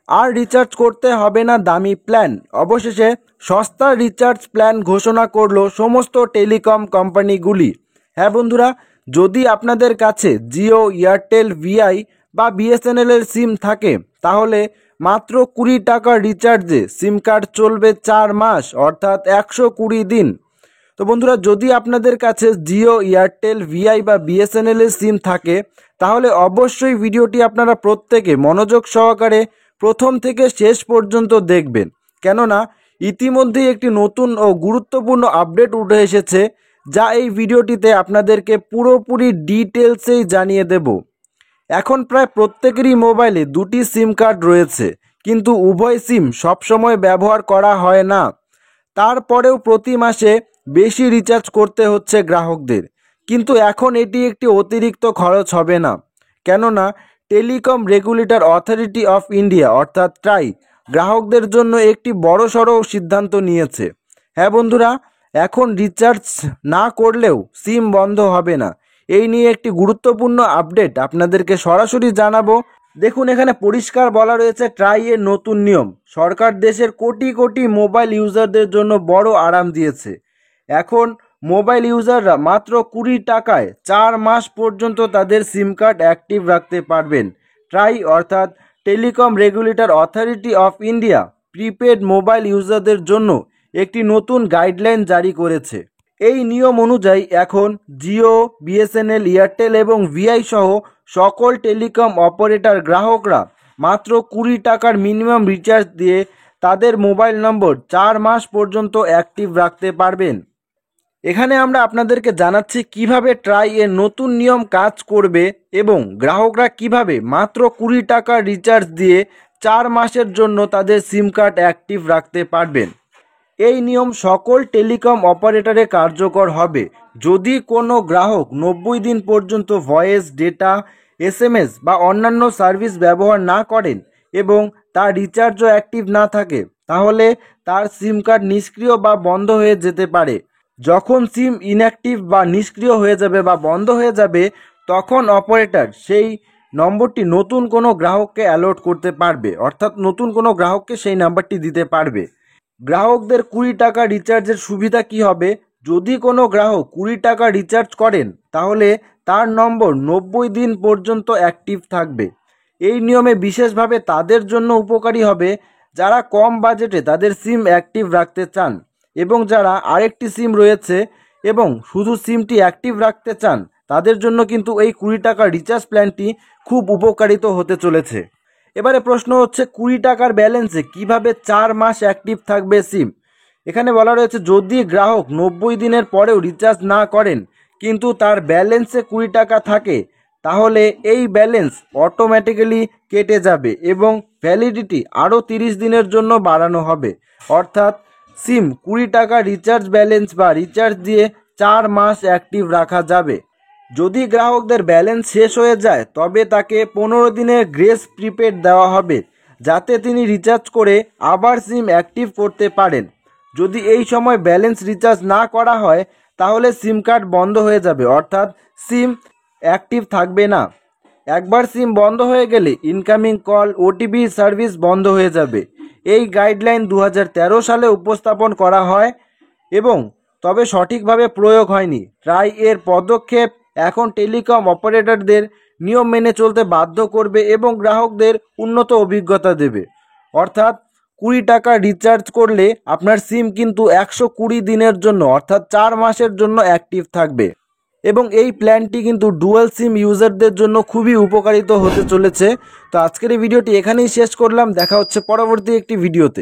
আর recharge করতে হবে না দামি প্ল্যান। অবশেষে সস্তা রিচার্জ প্ল্যান ঘোষণা করলো সমস্ত টেলিকম কোম্পানিগুলি। হ্যাঁ বন্ধুরা, যদি আপনাদের কাছে জিও, এয়ারটেল, ভিআই বা বিএসএনএল এর সিম থাকে তাহলে মাত্র 20 টাকার রিচার্জে সিম কার্ড চলবে 4 মাস অর্থাৎ 120 দিন। তো বন্ধুরা, যদি আপনাদের কাছে জিও, এয়ারটেল, ভিআই বা বিএসএনএল এর সিম থাকে তাহলে অবশ্যই ভিডিওটি আপনারা প্রত্যেকে মনোযোগ সহকারে প্রথম থেকে শেষ পর্যন্ত দেখবেন, কেননা ইতিমধ্যেই একটি নতুন ও গুরুত্বপূর্ণ আপডেট উঠে এসেছে যা এই ভিডিওটিতে আপনাদেরকে পুরোপুরি ডিটেলসেই জানিয়ে দেব। এখন প্রায় প্রত্যেকেরই মোবাইলে 2টি সিম কার্ড রয়েছে, কিন্তু উভয় সিম সবসময় ব্যবহার করা হয় না। তারপরেও প্রতি মাসে বেশি রিচার্জ করতে হচ্ছে গ্রাহকদের। কিন্তু এখন এটি একটি অতিরিক্ত খরচ হবে না, কেননা telecom regulator authority of India অর্থাৎ ট্রাই গ্রাহকদের জন্য একটি বড়সড় সিদ্ধান্ত নিয়েছে। হ্যাঁ বন্ধুরা, এখন রিচার্জ না করলেও সিম বন্ধ হবে না। এই নিয়ে একটি গুরুত্বপূর্ণ আপডেট আপনাদেরকে সরাসরি জানাবো। দেখুন, এখানে পরিষ্কার বলা রয়েছে ট্রাই এর নতুন নিয়ম। সরকার দেশের কোটি কোটি মোবাইল ইউজারদের জন্য বড় আরাম দিয়েছে। এখন মোবাইল ইউজাররা মাত্র 20 টাকায় 4 মাস পর্যন্ত তাদের সিম কার্ড অ্যাক্টিভ রাখতে পারবেন। ট্রাই অর্থাৎ telecom regulator authority of India prepaid mobile ইউজারদের জন্য একটি নতুন গাইডলাইন জারি করেছে। এই নিয়ম অনুযায়ী এখন জিও, বিএসএনএল, এয়ারটেল এবং ভিআই সহ সকল টেলিকম অপারেটর গ্রাহকরা মাত্র 20 টাকার মিনিমাম রিচার্জ দিয়ে তাদের মোবাইল নম্বর 4 মাস পর্যন্ত অ্যাক্টিভ রাখতে পারবেন। এখানে আমরা আপনাদেরকে জানাচ্ছি কিভাবে ট্রাই এর নতুন নিয়ম কাজ করবে এবং গ্রাহকরা কিভাবে মাত্র 20 টাকার রিচার্জ দিয়ে 4 মাসের জন্য তাদের সিম কার্ড অ্যাক্টিভ রাখতে পারবেন। এই নিয়ম সকল টেলিকম অপারেটরে কার্যকর হবে। যদি কোনো গ্রাহক 90 দিন পর্যন্ত ভয়েস, ডেটা, এসএমএস বা অন্যান্য সার্ভিস ব্যবহার না করেন এবং তার রিচার্জও অ্যাক্টিভ না থাকে তাহলে তার সিম কার্ড নিষ্ক্রিয় বা বন্ধ হয়ে যেতে পারে। যখন সিম ইনঅ্যাক্টিভ বা নিষ্ক্রিয় হয়ে যাবে বা বন্ধ হয়ে যাবে তখন অপারেটর সেই নম্বরটি নতুন কোনো গ্রাহককে অ্যালট করতে পারবে, অর্থাৎ নতুন কোনো গ্রাহককে সেই নাম্বারটি দিতে পারবে। গ্রাহকদের 20 টাকা রিচার্জের সুবিধা কি হবে? যদি কোনো গ্রাহক 20 টাকা রিচার্জ করেন তাহলে তার নম্বর 90 দিন পর্যন্ত অ্যাক্টিভ থাকবে। এই নিয়মে বিশেষভাবে তাদের জন্য উপকারী হবে যারা কম বাজেটে তাদের সিম অ্যাক্টিভ রাখতে চান এবং যারা আরেকটি সিম রয়েছে এবং শুধু সিমটি অ্যাক্টিভ রাখতে চান তাদের জন্য কিন্তু এই 20 টাকার রিচার্জ প্ল্যানটি খুব উপকারিত হতে চলেছে। এবারে প্রশ্ন হচ্ছে 20 টাকার ব্যালেন্সে কিভাবে 4 মাস অ্যাক্টিভ থাকবে সিম। এখানে বলা রয়েছে যদি গ্রাহক 90 দিনের পরেও রিচার্জ না করেন কিন্তু তার ব্যালেন্সে 20 টাকা থাকে তাহলে এই ব্যালেন্স অটোমেটিক্যালি কেটে যাবে এবং ভ্যালিডিটি আরও 30 দিনের জন্য বাড়ানো হবে, অর্থাৎ সিম 20 টাকা রিচার্জ ব্যালেন্স বা রিচার্জ দিয়ে 4 মাস অ্যাক্টিভ রাখা যাবে। যদি গ্রাহকদের ব্যালেন্স শেষ হয়ে যায় তবে তাকে 15 দিনের গ্রেস প্রিপেড দেওয়া হবে যাতে তিনি রিচার্জ করে আবার সিম অ্যাক্টিভ করতে পারেন। যদি এই সময় ব্যালেন্স রিচার্জ না করা হয় তাহলে সিম কার্ড বন্ধ হয়ে যাবে, অর্থাৎ সিম অ্যাক্টিভ থাকবে না। একবার সিম বন্ধ হয়ে গেলে ইনকামিং কল, ওটিপি সার্ভিস বন্ধ হয়ে যাবে। এই গাইডলাইন 2013 সালে উপস্থাপন করা হয় এবং তবে সঠিকভাবে প্রয়োগ হয়নি। ট্রাই এর পদক্ষেপ এখন টেলিকম অপারেটরদের নিয়ম মেনে চলতে বাধ্য করবে এবং গ্রাহকদের উন্নত অভিজ্ঞতা দেবে। অর্থাৎ 20 টাকা রিচার্জ করলে আপনার সিম কিন্তু 120 দিনের জন্য অর্থাৎ 4 মাসের জন্য অ্যাক্টিভ থাকবে এবং এই প্ল্যানটি কিন্তু ডুয়াল সিম ইউজারদের জন্য খুবই উপকারিত হতে চলেছে। তো আজকের এই ভিডিওটি এখানেই শেষ করলাম, দেখা হচ্ছে পরবর্তী একটি ভিডিওতে।